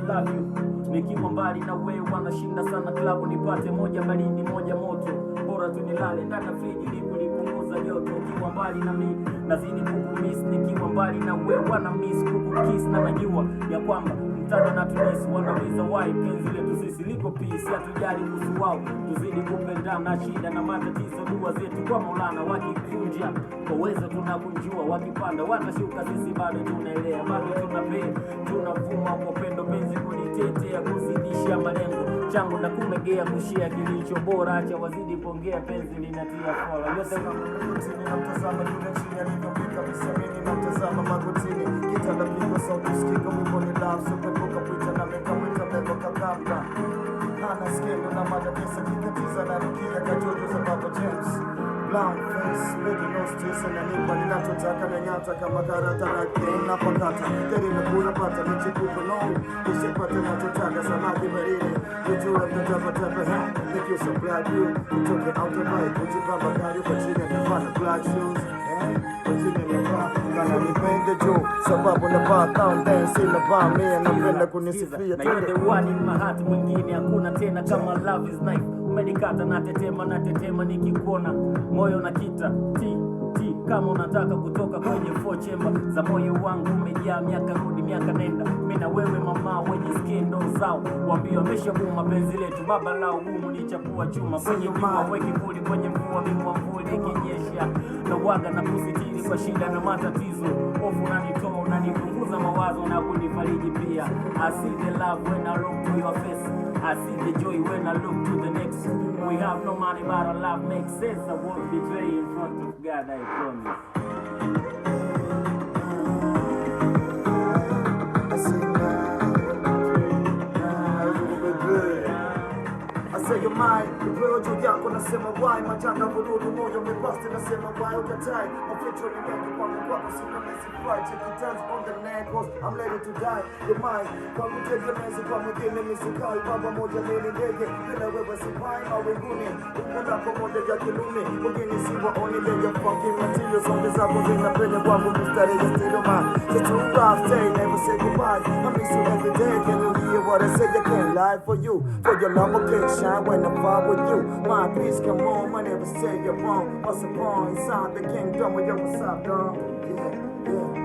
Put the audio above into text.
love you. Nikiwa mbali na wewe wanashinda sana klabu, nipate moja baridi moja moto, bora tu nilale ndani ya friji ili kupunguza joto. Ukiwa mbali na mimi nazidi kukumiss, nikiwa mbali na wewe wana miss kukukiss, na najua ya kwamba mtado na tulisi wanaweza why penzi letu sisi liko peace, hatujali kuhusu wao, tuzidi kupendana shida na matatizo, dua zetu kwa Maulana. Wakikunja kwa uwezo tunakunjua, wakipanda watashuka, sisi bado tunaelea, bado tunapenda, tunavuma kwa upendo, penzi kunitetea, kuzidisha malengo changu na kumegea, kushia kilicho bora, acha wazidi kuongea, penzi linatia fola yote kama magotini. Namtazama yule chini alipopika misamini, namtazama magotini, kitanda piko sauti sikika, wimbo ni love supepuka pita na meka mwita meko kakamba, hana skendo na mada pesa kikatiza na rikia kajojo za Baba James. Brown face, baby no stress, na nipa ninachotaka na nyata kama karata na kena pakata, keri na kuna pata michikuko no, ishipata nachotaka samaki baridi, kujua mtatapa tapa ha, make you so black you, utoke out of life, kujipamba kari kwa chini ya kafana black shoes, kwa chini ya mafaa, kana nipende juu, sababu na bar down dance, na bar mea, napenda kunisifia na you're the one in my heart, mwingine hakuna tena kama love is knife. Umenikata na tetema nikikuona, moyo na kita ti kama unataka kutoka kwenye four chamber za moyo wangu, umejaa miaka rudi miaka nenda, mimi na wewe mama wenye skendo zao, waambie wameshauma penzi letu, baba lao gumu ni chapua chuma, kwenye jua weki kuli, kwenye mvua mvua ikinyesha, na waga na kusitiri kwa shida na matatizo, hofu unanitoa unanipunguza mawazo na kunifariji pia. I see the love when I look to your face, I see the joy when I look to the next. We have no money but our love makes sense. I won't betray in front of God, I promise. Say your mind, upeo juu yako nasema why, matanga vurudu moyo umepasti nasema why ukatai, maficho ni mengi kwangu kwako sina mesi fry, check it dance on the neck cause I'm ready to die. Your mind, kwa kutegemezi kwa mwingine misikai, baba moja mili ndege, bila wewe sipai mawinguni, ukuna pamoja ya kilumi, mwingine siwa oni lenye fucking material, songe zako zina penye kwangu mistari ya stereo man, so too rough day, never say goodbye, I miss you every day, can you hear what I say? I can't lie for you, for your love okay shine when I'm far with you. My peace come home, I never say you're wrong. What's the point inside the kingdom with your what's up, dog? Yeah.